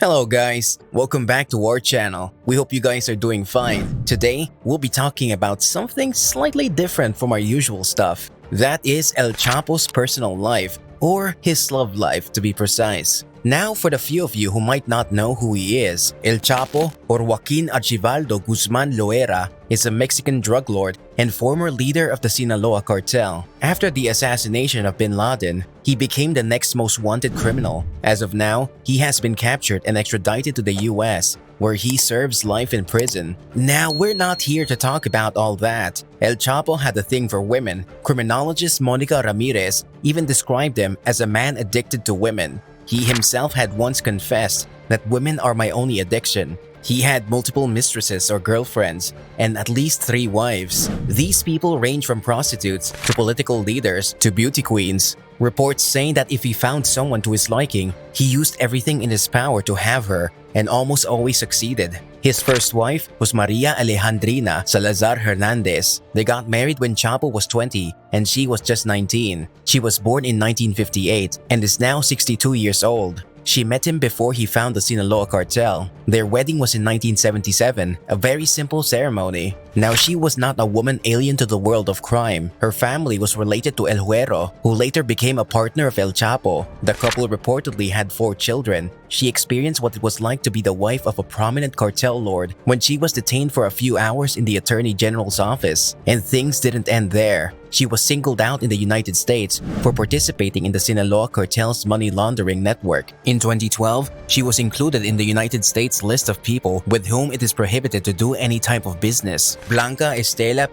Hello guys, welcome back to our channel. We hope you guys are doing fine. Today, we'll be talking about something slightly different from our usual stuff. That is El Chapo's personal life, or his love life to be precise. Now, for the few of you who might not know who he is, El Chapo, or Joaqun Archivaldo Guzmán Loera, is a Mexican drug lord and former leader of the Sinaloa cartel. After the assassination of Bin Laden, he became the next most wanted criminal. As of now, he has been captured and extradited to the US, where he serves life in prison. Now, we're not here to talk about all that. El Chapo had a thing for women. Criminologist Monica Ramirez even described him as a man addicted to women. He himself had once confessed that women are my only addiction. He had multiple mistresses or girlfriends and at least 3 wives. These people range from prostitutes to political leaders to beauty queens. Reports saying that if he found someone to his liking, he used everything in his power to have her and almost always succeeded. His first wife was Maria Alejandrina Salazar Hernandez. They got married when Chapo was 20 and she was just 19. She was born in 1958 and is now 62 years old. She met him before he found the Sinaloa cartel. Their wedding was in 1977, a very simple ceremony. Now, she was not a woman alien to the world of crime. Her family was related to El Güero, who later became a partner of El Chapo. The couple reportedly had 4 children. She experienced what it was like to be the wife of a prominent cartel lord when she was detained for a few hours in the Attorney General's office. And things didn't end there. She was singled out in the United States for participating in the Sinaloa cartel's money laundering network. In 2012, she was included in the United States list of people with whom it is prohibited to do any type of business. Blanca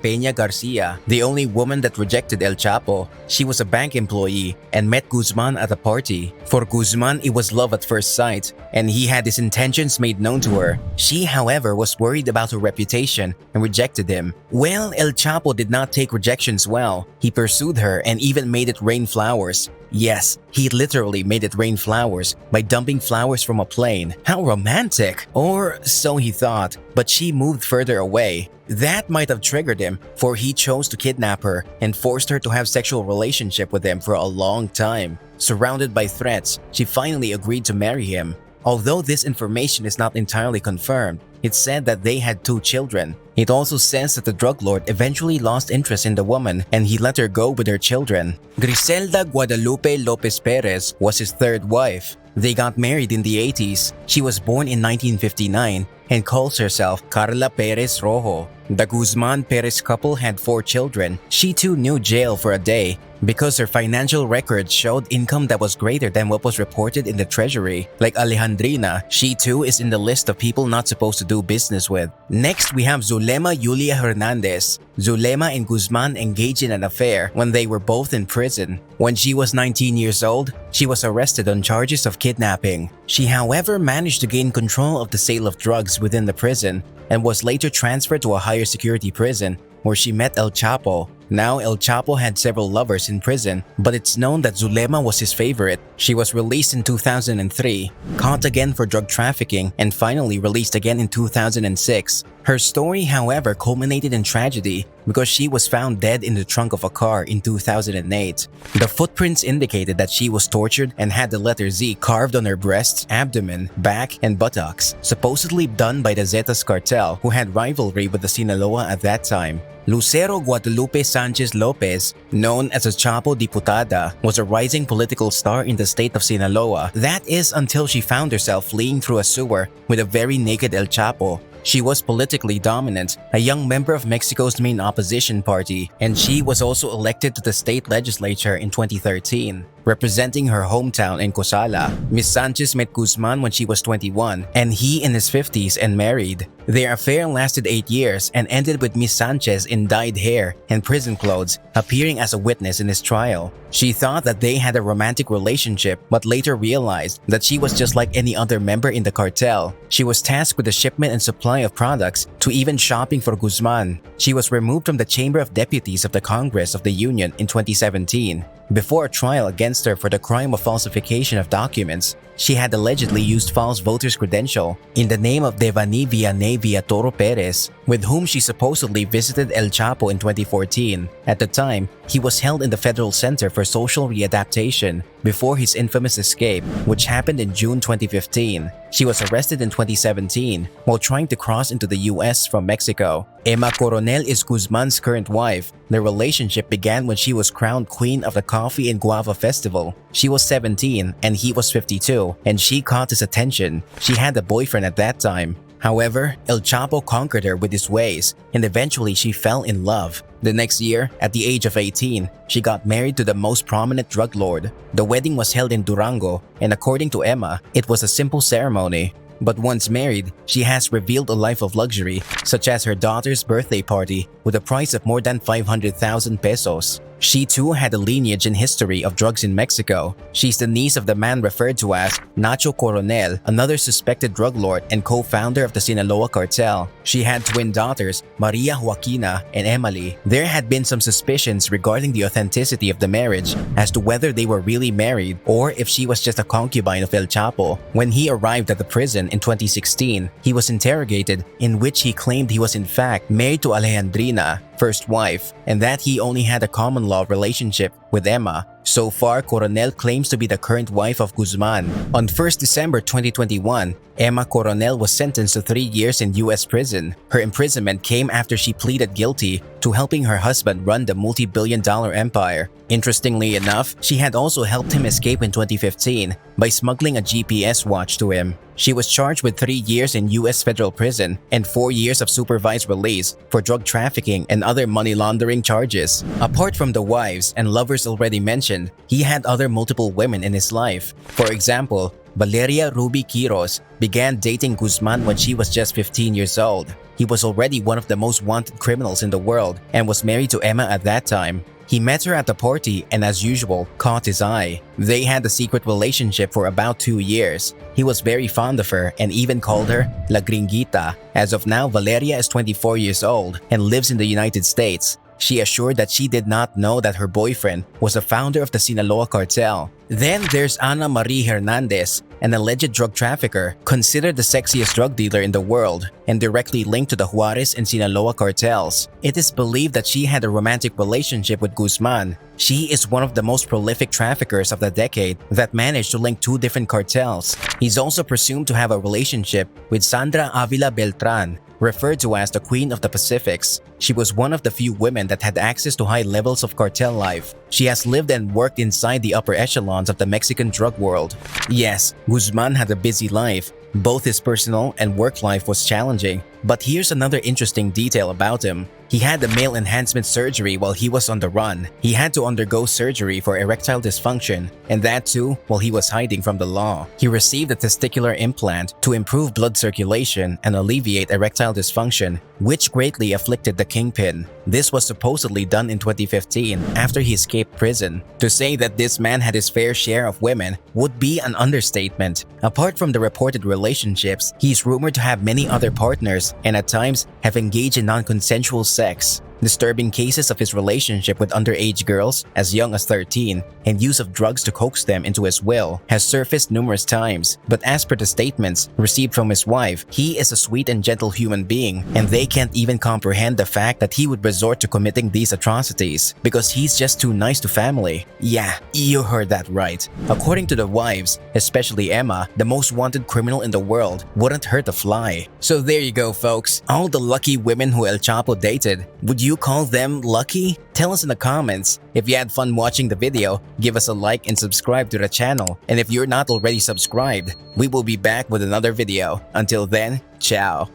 Pena Garcia, the only woman that rejected El Chapo. She was a bank employee and met Guzman at a party. For Guzman, it was love at first sight, and he had his intentions made known to her. She, however, was worried about her reputation and rejected him. Well, El Chapo did not take rejections well. He pursued her and even made it rain flowers. Yes, he literally made it rain flowers by dumping flowers from a plane. How romantic! Or so he thought, but she moved further away. That might have triggered him, for he chose to kidnap her and forced her to have sexual relationship with him for a long time. Surrounded by threats, she finally agreed to marry him. Although this information is not entirely confirmed, it's said that they had 2 children. It also says that the drug lord eventually lost interest in the woman and he let her go with her children. Griselda Guadalupe Lopez Perez was his 3rd wife. They got married in the 80s. She was born in 1959 and calls herself Carla Perez Rojo. The Guzman Perez couple had 4 children. She too knew jail for a day because her financial records showed income that was greater than what was reported in the treasury. Like Alejandrina, she too is in the list of people not supposed to do business with. Next, we have Zulema Julia Hernandez. Zulema and Guzman engaged in an affair when they were both in prison. When she was 19 years old, she was arrested on charges of kidnapping. She, however, managed to gain control of the sale of drugs within the prison and was later transferred to a higher security prison where she met El Chapo. Now, El Chapo had several lovers in prison, but it's known that Zulema was his favorite. She was released in 2003, caught again for drug trafficking, and finally released again in 2006. Her story, however, culminated in tragedy because she was found dead in the trunk of a car in 2008. The footprints indicated that she was tortured and had the letter Z carved on her breasts, abdomen, back, and buttocks, supposedly done by the Zetas cartel, who had rivalry with the Sinaloa at that time. Lucero Guadalupe Sanchez Lopez, known as a Chapo Diputada, was a rising political star in the state of Sinaloa. That is until she found herself fleeing through a sewer with a very naked El Chapo. She was politically dominant, a young member of Mexico's main opposition party, and she was also elected to the state legislature in 2013. Representing her hometown in Cosala, Miss Sanchez met Guzman when she was 21 and he in his 50s and married. Their affair lasted 8 years and ended with Miss Sanchez in dyed hair and prison clothes, appearing as a witness in his trial. She thought that they had a romantic relationship but later realized that she was just like any other member in the cartel. She was tasked with the shipment and supply of products to even shopping for Guzman. She was removed from the Chamber of Deputies of the Congress of the Union in 2017. Before a trial against her for the crime of falsification of documents, she had allegedly used false voters' credential in the name of Devani Vianey Villatoro Perez, with whom she supposedly visited El Chapo in 2014. At the time, he was held in the Federal Center for Social Readaptation before his infamous escape, which happened in June 2015. She was arrested in 2017 while trying to cross into the US from Mexico. Emma Coronel is Guzman's current wife. Their relationship began when she was crowned Queen of the Coffee and Guava Festival. She was 17 and he was 52, and she caught his attention. She had a boyfriend at that time. However, El Chapo conquered her with his ways, and eventually she fell in love. The next year, at the age of 18, she got married to the most prominent drug lord. The wedding was held in Durango, and according to Emma, it was a simple ceremony. But once married, she has revealed a life of luxury, such as her daughter's birthday party with a price of more than 500,000 pesos. She too had a lineage and history of drugs in Mexico. She's the niece of the man referred to as Nacho Coronel, another suspected drug lord and co-founder of the Sinaloa cartel. She had twin daughters, Maria Joaquina and Emily. There had been some suspicions regarding the authenticity of the marriage as to whether they were really married or if she was just a concubine of El Chapo. When he arrived at the prison in 2016, he was interrogated, in which he claimed he was in fact married to Alejandrina, first wife, and that he only had a common law relationship with Emma. So far, Coronel claims to be the current wife of Guzman. On 1st December 2021, Emma Coronel was sentenced to 3 years in US prison. Her imprisonment came after she pleaded guilty to helping her husband run the multi-billion-dollar empire. Interestingly enough, she had also helped him escape in 2015 by smuggling a GPS watch to him. She was charged with 3 years in US federal prison and 4 years of supervised release for drug trafficking and other money laundering charges. Apart from the wives and lovers already mentioned, he had other multiple women in his life. For example, Valeria Ruby Quiros began dating Guzman when she was just 15 years old. He was already one of the most wanted criminals in the world and was married to Emma at that time. He met her at the party and, as usual, caught his eye. They had a secret relationship for about 2 years. He was very fond of her and even called her La Gringuita. As of now, Valeria is 24 years old and lives in the United States. She assured that she did not know that her boyfriend was a founder of the Sinaloa cartel. Then there's Ana Marie Hernandez, an alleged drug trafficker, considered the sexiest drug dealer in the world and directly linked to the Juarez and Sinaloa cartels. It is believed that she had a romantic relationship with Guzman. She is one of the most prolific traffickers of the decade that managed to link 2 different cartels. He's also presumed to have a relationship with Sandra Avila Beltran, referred to as the Queen of the Pacifics. She was one of the few women that had access to high levels of cartel life. She has lived and worked inside the upper echelons of the Mexican drug world. Yes, Guzman had a busy life. Both his personal and work life was challenging. But here's another interesting detail about him. He had the male enhancement surgery while he was on the run. He had to undergo surgery for erectile dysfunction, and that too while he was hiding from the law. He received a testicular implant to improve blood circulation and alleviate erectile dysfunction, which greatly afflicted the kingpin. This was supposedly done in 2015 after he escaped prison. To say that this man had his fair share of women would be an understatement. Apart from the reported relationships, he's rumored to have many other partners and at times have engaged in non-consensual sex. Disturbing cases of his relationship with underage girls as young as 13 and use of drugs to coax them into his will has surfaced numerous times. But as per the statements received from his wife, he is a sweet and gentle human being, and they can't even comprehend the fact that he would resort to committing these atrocities because he's just too nice to family. Yeah, you heard that right. According to the wives, especially Emma, the most wanted criminal in the world wouldn't hurt a fly. So there you go, folks. All the lucky women who El Chapo dated. Would you call them lucky? Tell us in the comments. If you had fun watching the video, give us a like and subscribe to the channel. And if you're not already subscribed, we will be back with another video. Until then, ciao.